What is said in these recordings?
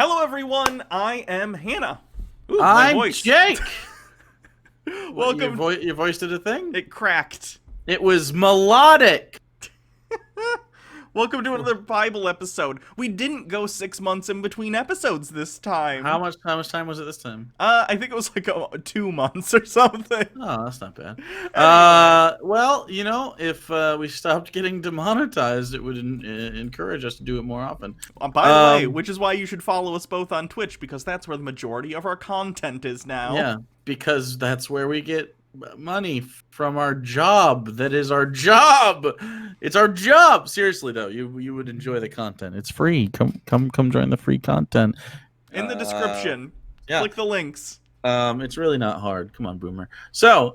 Hello, everyone. I am Hannah. Ooh, my I'm voice. Jake. Welcome. Your voice did a thing? It cracked. It was melodic. Welcome to another Bible episode. We didn't go 6 months in between episodes this time. How much time was it this time? I think it was like 2 months or something. Oh, that's not bad. Anyway. Well, if we stopped getting demonetized, it would encourage us to do it more often. By the way, which is why you should follow us both on Twitch, because that's where the majority of our content is now. Yeah, because that's where we get money from our job. That is our job. It's our job. Seriously though, you would enjoy the content. It's free. Come join the free content. In the description. Yeah. Click the links. It's really not hard. Come on, Boomer. So,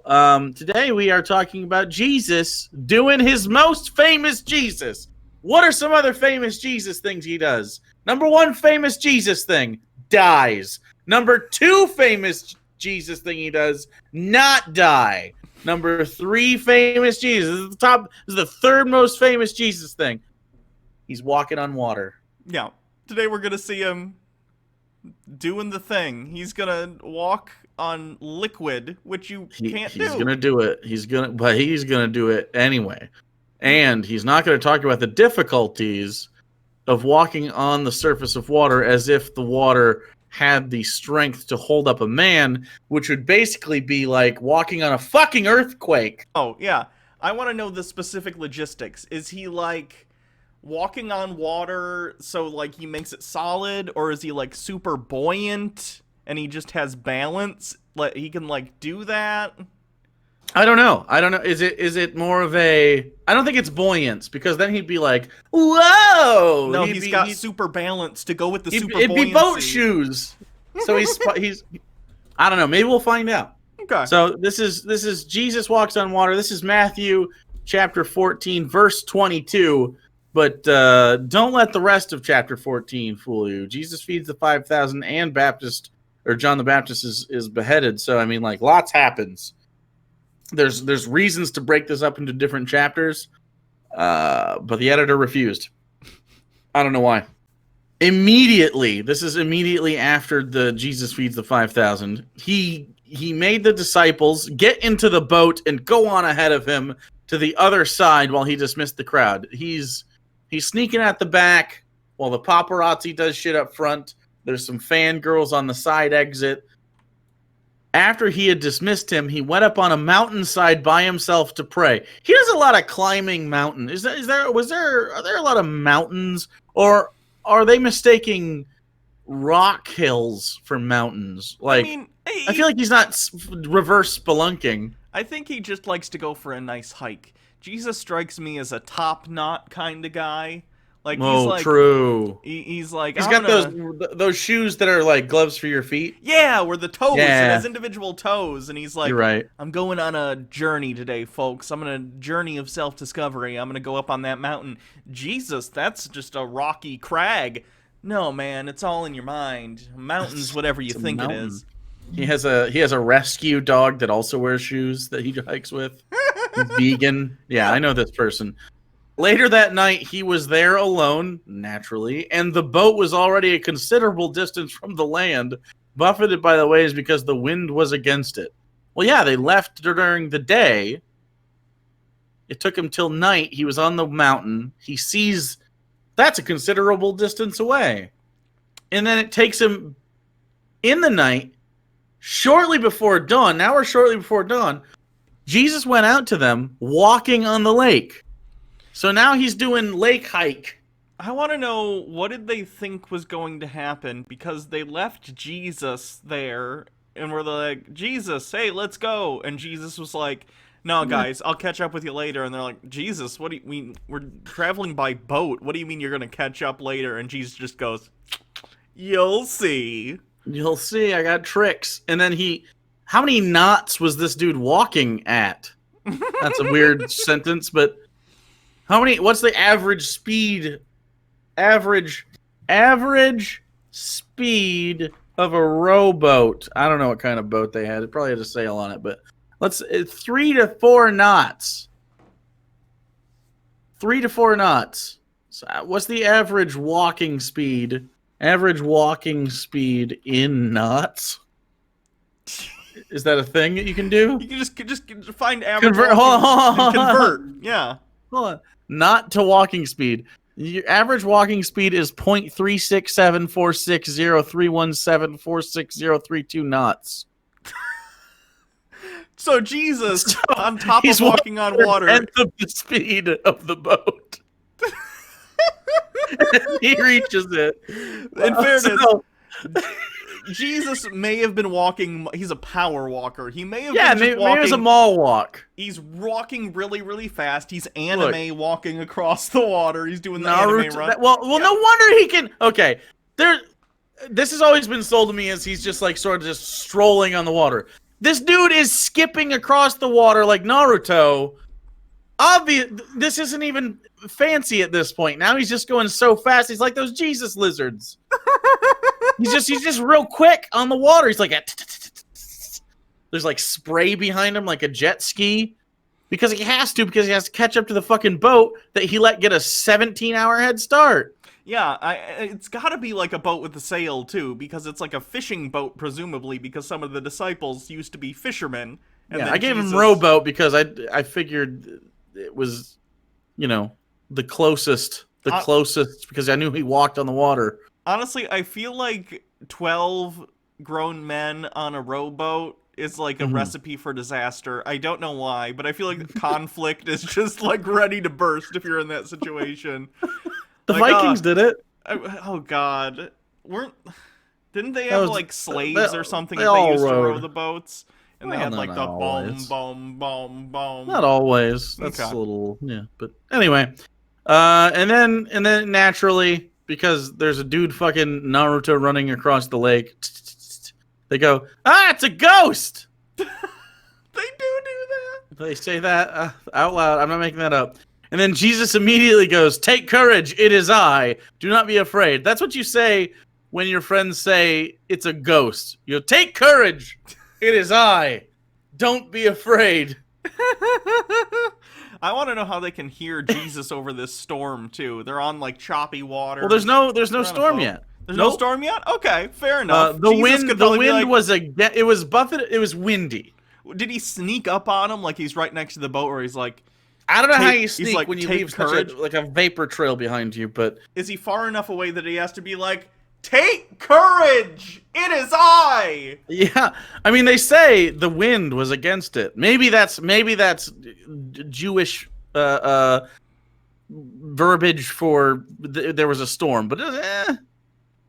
today we are talking about Jesus doing his most famous Jesus. What are some other famous Jesus things he does? Number 1 famous Jesus thing, dies. Number 2 famous Jesus thing he does, not die. Number 3 famous Jesus. This is the third most famous Jesus thing. He's walking on water. Yeah. Today we're going to see him doing the thing. He's gonna walk on liquid, which can't do. He's gonna do it. But he's gonna do it anyway. And he's not gonna talk about the difficulties of walking on the surface of water as if the water had the strength to hold up a man, which would basically be like walking on a fucking earthquake. Oh, yeah. I want to know the specific logistics. Is he like walking on water so like he makes it solid, or is he like super buoyant and he just has balance, like he can like do that? I don't know. Is it more of a, I don't think it's buoyance, because then he'd be like, whoa. No, he's got super balance to go with the super buoyancy. It'd be boat shoes. So he's I don't know, maybe we'll find out. Okay. So this is Jesus walks on water. This is Matthew chapter 14 verse 22. But don't let the rest of chapter 14 fool you. Jesus feeds the 5,000 and John the Baptist is beheaded. So, I mean, like, lots happens. There's reasons to break this up into different chapters, but the editor refused. I don't know why. This is immediately after the Jesus feeds the 5,000. He made the disciples get into the boat and go on ahead of him to the other side while he dismissed the crowd. He's sneaking at the back while the paparazzi does shit up front. There's some fangirls on the side exit. After he had dismissed him, he went up on a mountainside by himself to pray. He does a lot of climbing mountain. Are there a lot of mountains, or are they mistaking rock hills for mountains? Like, I feel like he's not reverse spelunking. I think he just likes to go for a nice hike. Jesus strikes me as a top knot kind of guy. Like, he's like, true. He's like, he's got those shoes that are like gloves for your feet. Yeah, where the toes, it has individual toes, and he's like, you're right. I'm going on a journey today, folks. I'm on a journey of self-discovery. I'm gonna go up on that mountain. Jesus, that's just a rocky crag. No, man, it's all in your mind. Mountain's whatever you think it is. He has a rescue dog that also wears shoes that he hikes with. He's vegan. Yeah, I know this person. Later that night, he was there alone, naturally, and the boat was already a considerable distance from the land, buffeted by the waves because the wind was against it. Well, yeah, they left during the day. It took him till night. He was on the mountain. He sees that's a considerable distance away. And then it takes him in the night, shortly before dawn. Now we're shortly before dawn. Jesus went out to them walking on the lake. So now he's doing lake hike. I want to know, what did they think was going to happen? Because they left Jesus there and were like, Jesus, hey, let's go. And Jesus was like, no, guys, I'll catch up with you later. And they're like, Jesus, what do you mean? We're traveling by boat. What do you mean you're going to catch up later? And Jesus just goes, you'll see. You'll see. I got tricks. And then how many knots was this dude walking at? That's a weird sentence, but what's the average speed? Average speed of a rowboat. I don't know what kind of boat they had. It probably had a sail on it, but it's 3 to 4 knots. 3 to 4 knots. So what's the average walking speed Average walking speed in knots. Is that a thing that you can do? You can just find average Convert. walking and convert. Yeah. Hold on. Not to walking speed. Your average walking speed is 0.367460317460032 knots. So Jesus, on top of walking on water, tenth of the speed of the boat. He reaches it. In fairness, Jesus may have been walking. He's a power walker. He may have been just walking. Maybe it was a mall walk. He's walking really, really fast. He's anime walking across the water. He's doing the anime run. Well, no wonder he can. Okay, this has always been sold to me as he's just like sort of just strolling on the water. This dude is skipping across the water like Naruto. This isn't even fancy at this point. Now he's just going so fast. He's like those Jesus lizards. he's just real quick on the water. He's like, there's like spray behind him like a jet ski because he has to catch up to the fucking boat that he let get a 17-hour head start. Yeah, it's got to be like a boat with a sail, too, because it's like a fishing boat, presumably, because some of the disciples used to be fishermen. And I gave him rowboat because I figured it was, the closest, because I knew he walked on the water. Honestly, I feel like 12 grown men on a rowboat is like a recipe for disaster. I don't know why, but I feel like conflict is just like ready to burst if you're in that situation. The Vikings did it. Oh God, didn't they have like slaves or something that they used rowed. to row the boats? And they had like the always. boom. Not always. That's a little but anyway. And then naturally, because there's a dude fucking Naruto running across the lake, they go, it's a ghost. They do that. They say that out loud. I'm not making that up. And then Jesus immediately goes, "Take courage, it is I. Do not be afraid." That's what you say when your friends say it's a ghost. You go, "Take courage, it is I. Don't be afraid." I want to know how they can hear Jesus over this storm too. They're on like choppy water. Well, there's no storm yet. There's no storm yet? Okay, fair enough. The wind was it was windy. Did he sneak up on him like he's right next to the boat, or he's like, I don't know how you sneak like, when you leave such a vapor trail behind you, but is he far enough away that he has to be like, "Take courage, it is I"? Yeah, I mean they say the wind was against it. Maybe that's Jewish verbiage for there was a storm, but it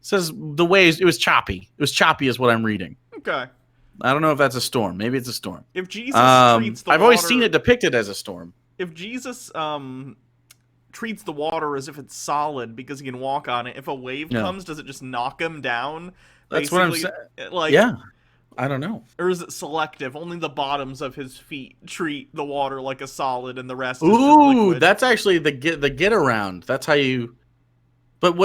says the waves. It was choppy. It was choppy, is what I'm reading. Okay. I don't know if that's a storm. Maybe it's a storm. If Jesus treats the I've always seen it depicted as a storm. If Jesus treats the water as if it's solid because he can walk on it, if a wave comes, does it just knock him down? That's what I'm saying. Like, yeah, I don't know. Or is it selective? Only the bottoms of his feet treat the water like a solid, and the rest is just liquid. That's actually the get around. That's how you. But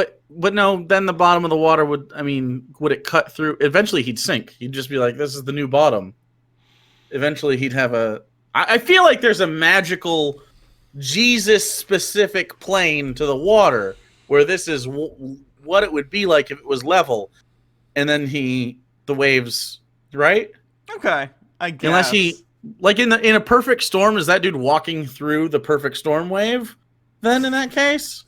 no, then the bottom of the water would it cut through? Eventually he'd sink. He'd just be like, this is the new bottom. Eventually he'd have I feel like there's a magical Jesus-specific plane to the water where this is what it would be like if it was level. And then the waves, right? Okay, I guess. Unless like in a perfect storm, is that dude walking through the perfect storm wave then in that case?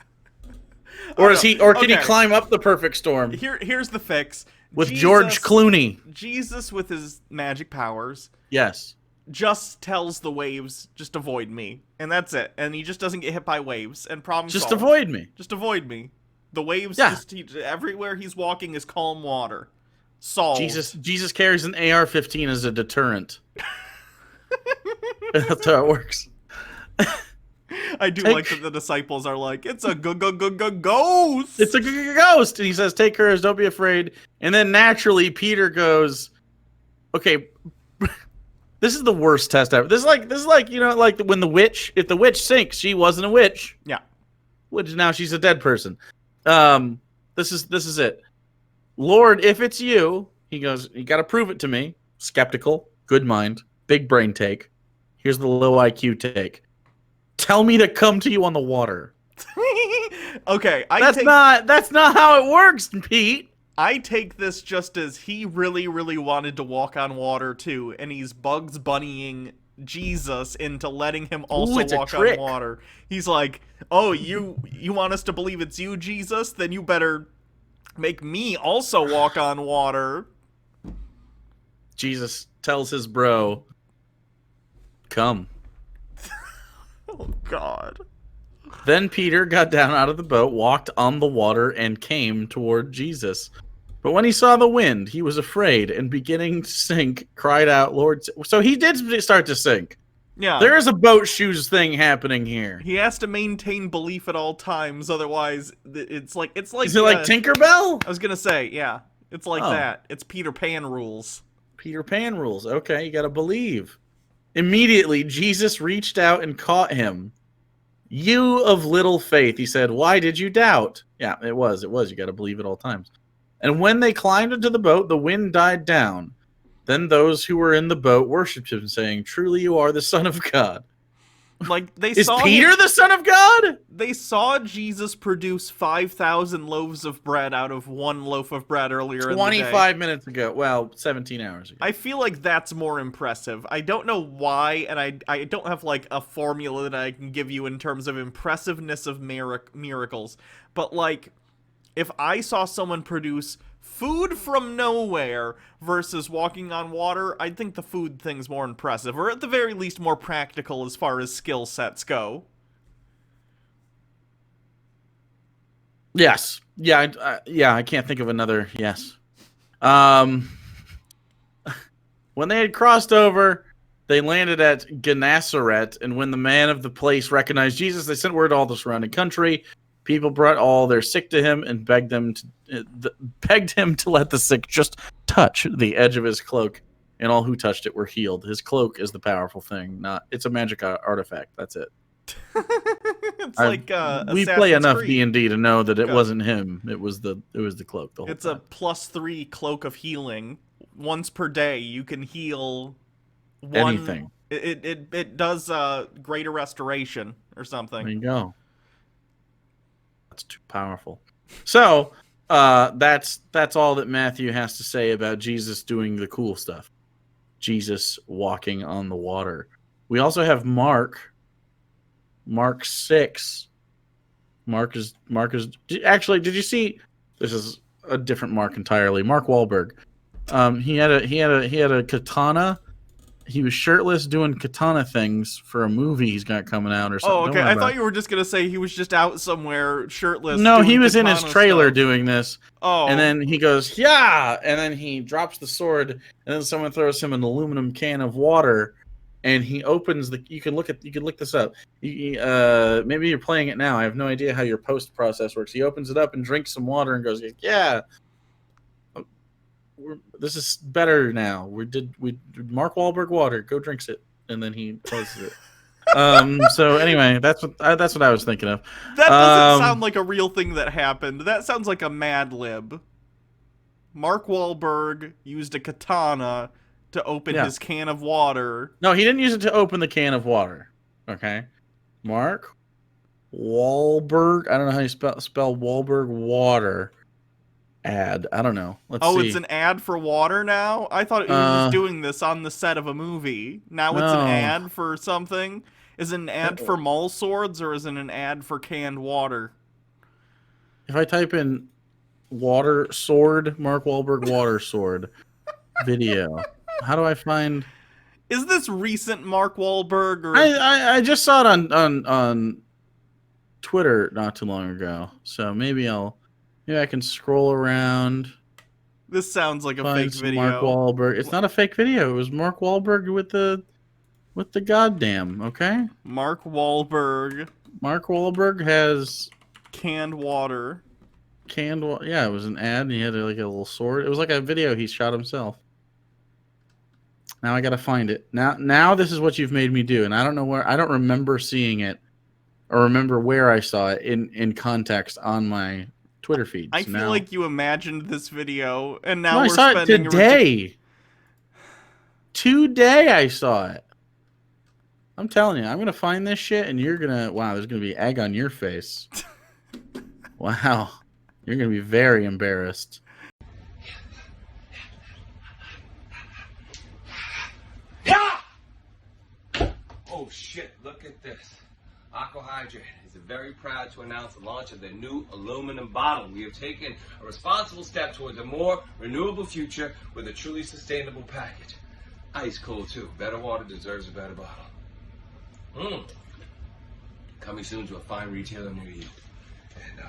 Or can he climb up the perfect storm? Here's the fix. With George Clooney. Jesus with his magic powers. Yes. Just tells the waves, just avoid me. And that's it. And he just doesn't get hit by waves. And problem solved. Just avoid me. Just avoid me. The waves, everywhere he's walking is calm water. Solved. Jesus carries an AR-15 as a deterrent. That's how it works. I do like that the disciples are like, it's a ghost. It's a ghost. And he says, take courage, don't be afraid. And then naturally, Peter goes, okay, this is the worst test ever. This is like like when if the witch sinks, she wasn't a witch. Yeah. Which now she's a dead person. This is it. Lord, if it's you, he goes, you got to prove it to me. Skeptical, good mind, big brain take. Here's the low IQ take. Tell me to come to you on the water. Okay, That's not how it works, Pete. I take this just as he really, really wanted to walk on water too, and he's Bugs Bunnying Jesus into letting him also it's a walk on trick. water. He's like, "Oh, you want us to believe it's you, Jesus? Then you better make me also walk on water." Jesus tells his bro, "Come." Oh God. Then Peter got down out of the boat, walked on the water, and came toward Jesus. But when he saw the wind, he was afraid, and beginning to sink, cried out, "Lord." So he did start to sink. Yeah. There is a boat shoes thing happening here. He has to maintain belief at all times, otherwise it's like Is it like Tinkerbell? I was gonna say, yeah, it's like Oh. that. It's Peter Pan rules. Peter Pan rules. Okay, you gotta believe. Immediately, Jesus reached out and caught him. "You of little faith," he said, "why did you doubt?" Yeah, it was. You gotta believe at all times. And when they climbed into the boat, the wind died down. Then those who were in the boat worshipped him, saying, "Truly you are the Son of God." Like they Is saw Peter the Son of God? They saw Jesus produce 5,000 loaves of bread out of one loaf of bread earlier in the day. 25 minutes ago. Well, 17 hours ago. I feel like that's more impressive. I don't know why, and I don't have like a formula that I can give you in terms of impressiveness of miracles. But like, if I saw someone produce food from nowhere versus walking on water, I think the food thing's more impressive, or at the very least more practical as far as skill sets go. Yes. Yeah, I can't think of another yes. When they had crossed over, they landed at Gennesaret, and when the man of the place recognized Jesus, they sent word to all the surrounding country. People brought all their sick to him and begged him to let the sick just touch the edge of his cloak, and all who touched it were healed. His cloak is the powerful thing, it's a magic artifact. That's it. It's like we Assassin's play enough Creed. D&D to know that it wasn't him. It was the cloak. The whole It's time. a +3 cloak of healing. Once per day, you can heal one. Anything. It does greater restoration or something. There you go. That's too powerful. So that's all that Matthew has to say about Jesus doing the cool stuff. Jesus walking on the water. We also have Mark 6. Mark is actually, did you see, this is a different Mark entirely. Mark Wahlberg. He had a katana. He was shirtless doing katana things for a movie he's got coming out or something. Oh, okay. I thought you were just gonna say he was just out somewhere shirtless. No, doing he was in his katana trailer stuff. doing this. Oh. And then he goes, "Yeah!" And then he drops the sword, and then someone throws him an aluminum can of water, and he opens the. You can look this up. Maybe you're playing it now. I have no idea how your post process works. He opens it up and drinks some water and goes, "Yeah, this is better now. We Mark Wahlberg water. Go drinks it," and then he closes it. So anyway, that's what I was thinking of. That doesn't sound like a real thing that happened. That sounds like a Mad Lib. Mark Wahlberg used a katana to open his can of water. No, he didn't use it to open the can of water. Okay, Mark Wahlberg. I don't know how you spell Wahlberg water. Ad. I don't know. Let's see. It's an ad for water now? I thought he was doing this on the set of a movie. Now it's an ad for something? Is it an ad for mall swords, or is it an ad for canned water? If I type in water sword, Mark Wahlberg water sword video, how do I find... Is this recent Mark Wahlberg? Or... I just saw it on Twitter not too long ago, so maybe I can scroll around. This sounds like a fake video. Mark Wahlberg. It's not a fake video. It was Mark Wahlberg with the goddamn. Okay. Mark Wahlberg. Mark Wahlberg has canned water. Yeah, it was an ad. And he had like a little sword. It was like a video he shot himself. Now I gotta find it. Now this is what you've made me do, and I don't know where. I don't remember seeing it, or remember where I saw it in context on my Twitter feed. I feel like you imagined this video, and now I saw it today. Today I saw it. I'm telling you, I'm gonna find this shit, and you're gonna. Wow, there's gonna be egg on your face. Wow. You're going to be very embarrassed. Oh shit, look at this. Aquahydrate is very proud to announce the launch of their new aluminum bottle. We have taken a responsible step towards a more renewable future with a truly sustainable package. Ice cold too. Better water deserves a better bottle. Coming soon to a fine retailer near you. And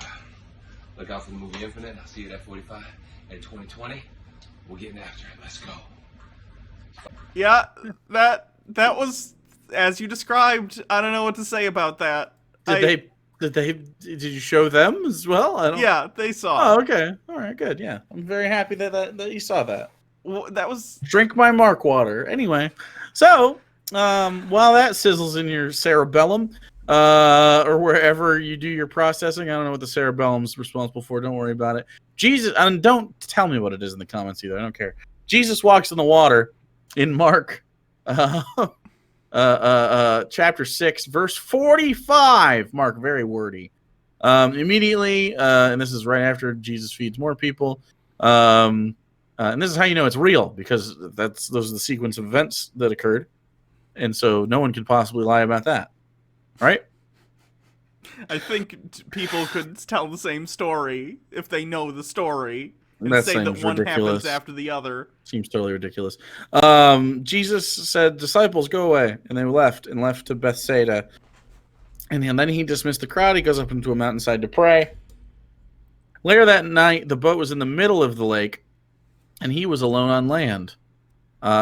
look out for the movie Infinite. I'll see you at F45 in 2020. We're getting after it. Let's go. Yeah, that was as you described. I don't know what to say about that. Did you show them as well? Yeah, they saw. Oh, okay. All right, good. Yeah. I'm very happy that you saw that. Well, that was Drink my Mark water. Anyway, so while that sizzles in your cerebellum, or wherever you do your processing, I don't know what the cerebellum's responsible for. Don't worry about it. Jesus, and don't tell me what it is in the comments either. I don't care. Jesus walks in the water in Mark, chapter 6, verse 45. Mark, very wordy. Immediately, and this is right after Jesus feeds more people. And this is how you know it's real, because those are the sequence of events that occurred, and so no one could possibly lie about that, right? I think people could tell the same story if they know the story and That say that seems one ridiculous. happens after the other. Seems totally ridiculous. Jesus said, "Disciples, go away," and they left to Bethsaida. And then he dismissed the crowd. He goes up into a mountainside to pray. Later that night, the boat was in the middle of the lake, and he was alone on land.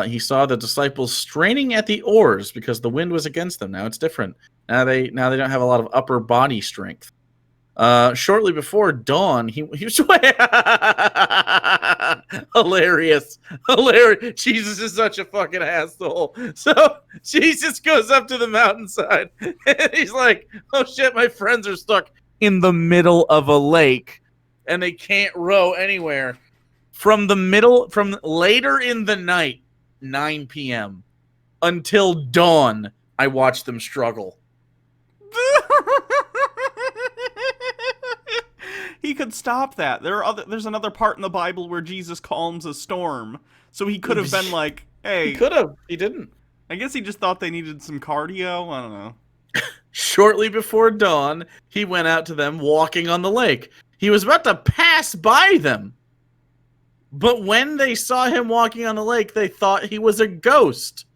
He saw the disciples straining at the oars because the wind was against them. Now it's different. Now they don't have a lot of upper body strength. Shortly before dawn, he was hilarious. Jesus is such a fucking asshole. So Jesus goes up to the mountainside and he's like, "Oh shit, my friends are stuck in the middle of a lake and they can't row anywhere." From later in the night, 9 p.m. until dawn, I watched them struggle. He could stop that. There's another part in the Bible where Jesus calms a storm. So he could have been like, hey. He could have. He didn't. I guess he just thought they needed some cardio. I don't know. Shortly before dawn, he went out to them walking on the lake. He was about to pass by them. But when they saw him walking on the lake, they thought he was a ghost.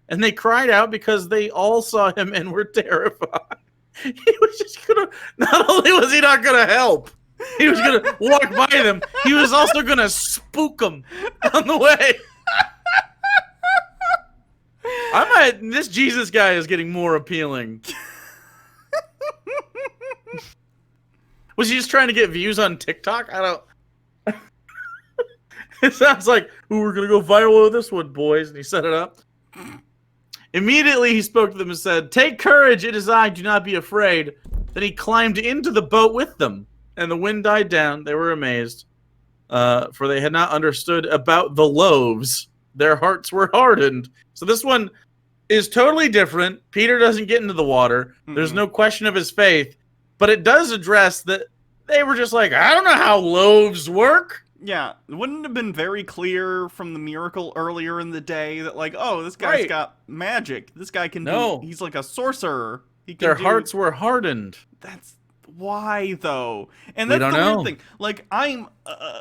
And they cried out because they all saw him and were terrified. He was just gonna, not only was he not gonna help, he was gonna walk by them, he was also gonna spook them on the way. This Jesus guy is getting more appealing. Was he just trying to get views on TikTok? I don't. It sounds like, "Ooh, we're going to go viral with this one, boys." And he set it up. Immediately he spoke to them and said, "Take courage, it is I, do not be afraid." Then he climbed into the boat with them. And the wind died down. They were amazed, for they had not understood about the loaves. Their hearts were hardened. So this one is totally different. Peter doesn't get into the water. Mm-hmm. There's no question of his faith. But it does address that they were just like, "I don't know how loaves work." Yeah, wouldn't it have been very clear from the miracle earlier in the day that, like, oh, this guy's got magic. This guy can do, he's like a sorcerer. Their hearts were hardened. That's why, though. And that's the weird thing. Like, I'm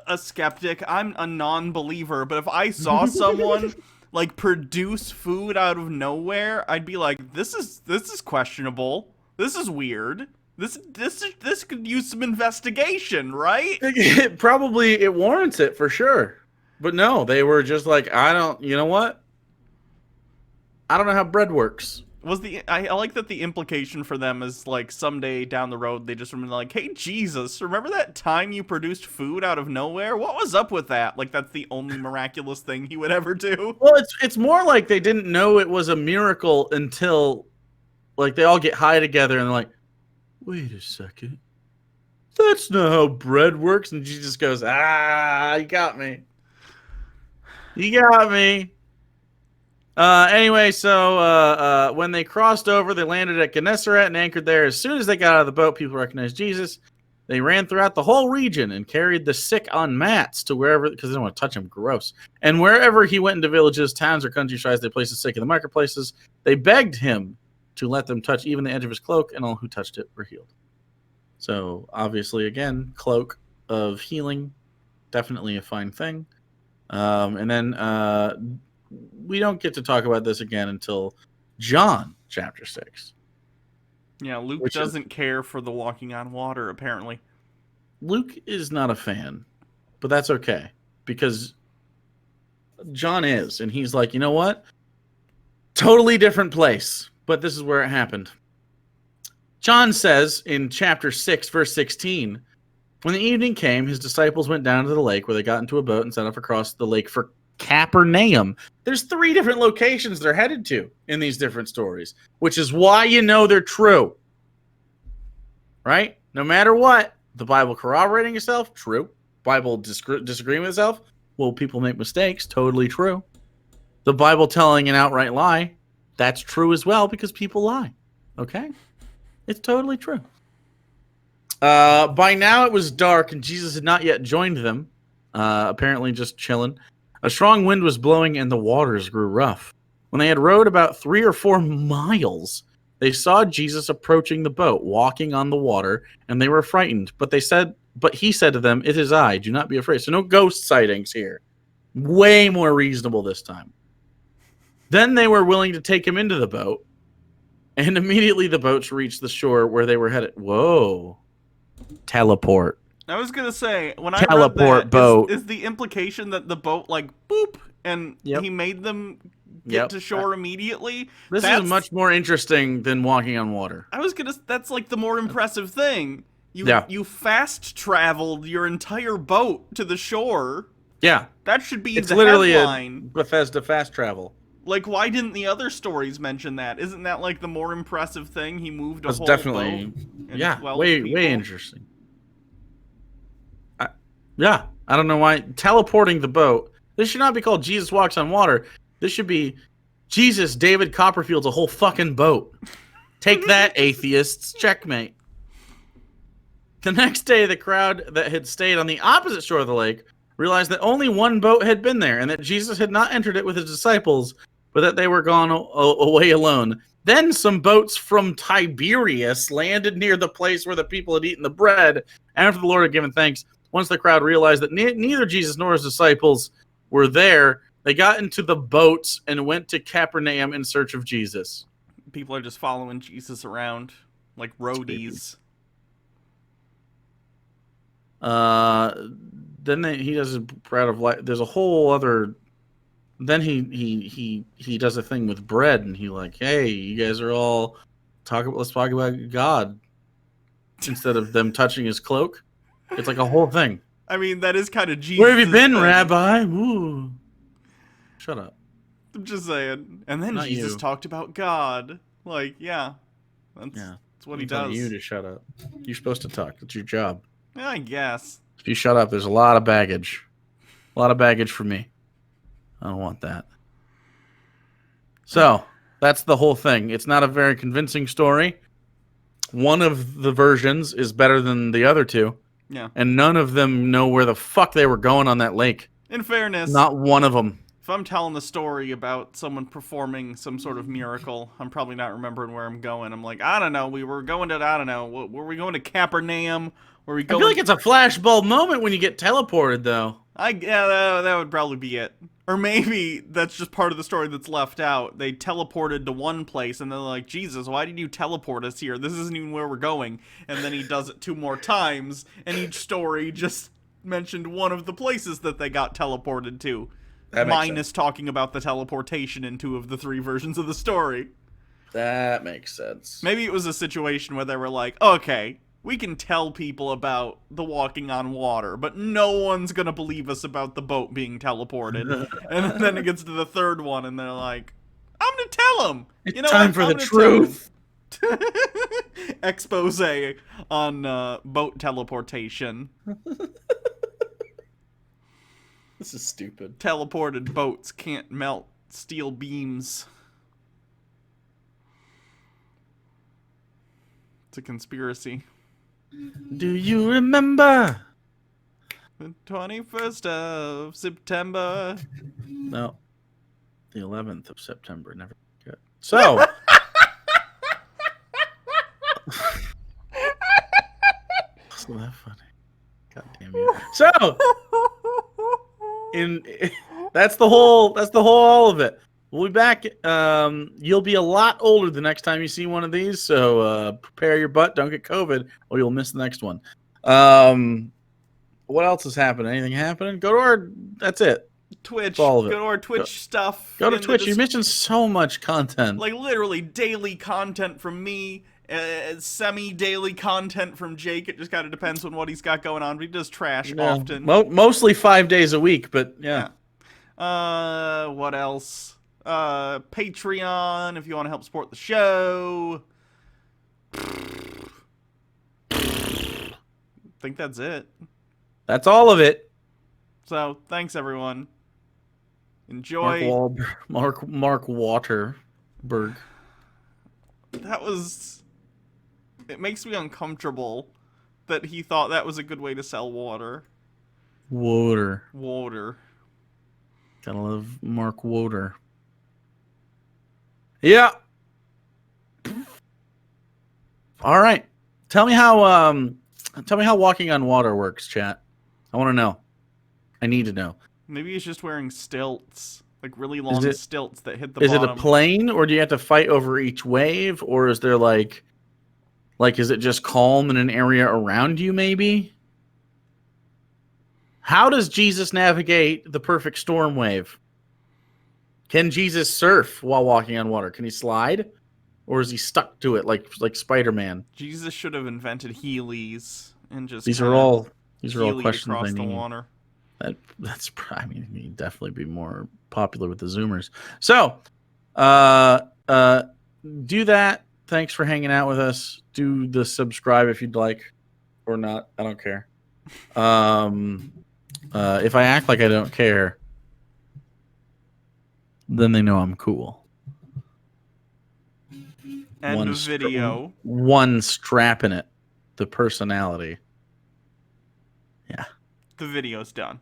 a skeptic. I'm a non-believer. But if I saw someone, like, produce food out of nowhere, I'd be like, this is questionable. This is weird. This could use some investigation, right? It warrants it for sure. But no, they were just like, you know what? I don't know how bread works. I like that the implication for them is like someday down the road they just remember like, "Hey Jesus, remember that time you produced food out of nowhere? What was up with that?" Like that's the only miraculous thing he would ever do. Well, it's more like they didn't know it was a miracle until like they all get high together and they're like, "Wait a second. That's not how bread works." And Jesus goes, "You got me. You got me." Anyway, so when they crossed over, they landed at Gennesaret and anchored there. As soon as they got out of the boat, people recognized Jesus. They ran throughout the whole region and carried the sick on mats to wherever, because they don't want to touch him, gross. And wherever he went into villages, towns, or countrysides, they placed the sick in the marketplaces. They begged him to let them touch even the edge of his cloak, and all who touched it were healed. So, obviously, again, cloak of healing, definitely a fine thing. And then we don't get to talk about this again until John chapter 6. Yeah, Luke doesn't care for the walking on water, apparently. Luke is not a fan, but that's okay, because John is, and he's like, you know what? Totally different place, but this is where it happened. John says in chapter 6, verse 16, when the evening came, his disciples went down to the lake where they got into a boat and set off across the lake for Capernaum. There's 3 different locations they're headed to in these different stories, which is why you know they're true. Right? No matter what, the Bible corroborating itself, true. Bible disagreeing with itself, well, people make mistakes, totally true. The Bible telling an outright lie, that's true as well, because people lie. Okay? It's totally true. By now it was dark, and Jesus had not yet joined them, apparently just chilling. A strong wind was blowing, and the waters grew rough. When they had rowed about 3 or 4 miles, they saw Jesus approaching the boat, walking on the water, and they were frightened. But he said to them, "It is I, do not be afraid." So no ghost sightings here. Way more reasonable this time. Then they were willing to take him into the boat, and immediately the boats reached the shore where they were headed. Whoa. Teleport. I was gonna say, when I Teleport read that, boat. is the implication that the boat, like, boop, and he made them get to shore immediately? This is much more interesting than walking on water. That's like the more impressive thing. You fast traveled your entire boat to the shore. Yeah. That should be it's the literally headline. A Bethesda fast travel. Like, why didn't the other stories mention that? Isn't that like the more impressive thing? He moved a That's whole definitely, boat. Yeah, way interesting. I don't know why teleporting the boat. This should not be called Jesus Walks on Water. This should be Jesus David Copperfield's a whole fucking boat. Take that, atheists. Checkmate. The next day, the crowd that had stayed on the opposite shore of the lake realized that only one boat had been there, and that Jesus had not entered it with his disciples, but that they were gone away alone. Then some boats from Tiberias landed near the place where the people had eaten the bread. After the Lord had given thanks, once the crowd realized that neither Jesus nor his disciples were there, they got into the boats and went to Capernaum in search of Jesus. People are just following Jesus around like roadies. Then he does a bread of life. There's a whole other. Then he does a thing with bread, and he like, hey, you guys are all let's talk about God instead of them touching his cloak. It's like a whole thing. I mean, that is kind of Jesus. Where have you been, Rabbi? Ooh. Shut up. I'm just saying. And then Jesus talked about God. Like, that's what he does. You to shut up. You're supposed to talk. It's your job. Yeah, I guess. If you shut up, there's a lot of baggage. A lot of baggage for me. I don't want that. So, that's the whole thing. It's not a very convincing story. One of the versions is better than the other 2. Yeah. And none of them know where the fuck they were going on that lake. In fairness, not one of them. If I'm telling the story about someone performing some sort of miracle, I'm probably not remembering where I'm going. I'm like, I don't know. We were going to, I don't know. Were we going to Capernaum? Were we going? I feel like it's a flashbulb moment when you get teleported, though. That would probably be it. Or maybe that's just part of the story that's left out. They teleported to one place, and they're like, Jesus, why did you teleport us here? This isn't even where we're going. And then he does it 2 more times, and each story just mentioned one of the places that they got teleported to. Minus talking about the teleportation in 2 of the 3 versions of the story. That makes sense. Maybe it was a situation where they were like, okay, we can tell people about the walking on water, but no one's going to believe us about the boat being teleported. And then it gets to the 3rd one, and they're like, I'm going to tell them. It's time for the truth. Expose on boat teleportation. This is stupid. Teleported boats can't melt steel beams. It's a conspiracy. Do you remember? The 21st of September. No, the 11th of September. Never forget. So, so that funny. God damn you. So, that's the whole all of it. We'll be back. You'll be a lot older the next time you see one of these, so prepare your butt. Don't get COVID, or you'll miss the next one. What else is happening? Anything happening? Go to our. That's it. Twitch. That's all of it. Go to our Twitch stuff. Go to Twitch. You're missing so much content. Like literally daily content from me. Semi-daily content from Jake. It just kind of depends on what he's got going on. But he does trash often. Mostly 5 days a week, but yeah. What else? Patreon if you want to help support the show. I think that's it. That's all of it. So thanks everyone. Enjoy. Mark Wahlberg. That was. It makes me uncomfortable that he thought that was a good way to sell water. Water. Gotta love Mark Wahlberg. Yeah. All right. Tell me how walking on water works, chat. I want to know. I need to know. Maybe he's just wearing stilts, like really long stilts that hit the bottom. Is it a plane, or do you have to fight over each wave, or is there like is it just calm in an area around you? Maybe. How does Jesus navigate the perfect storm wave? Can Jesus surf while walking on water? Can he slide? Or is he stuck to it like Spider-Man? Jesus should have invented Heelys and just These are all questions across I need. The water. That's I mean, he'd definitely be more popular with the Zoomers. So, do that. Thanks for hanging out with us. Do the subscribe if you'd like, or not. I don't care. If I act like I don't care, then they know I'm cool. End of video. One strap in it. The personality. Yeah. The video's done.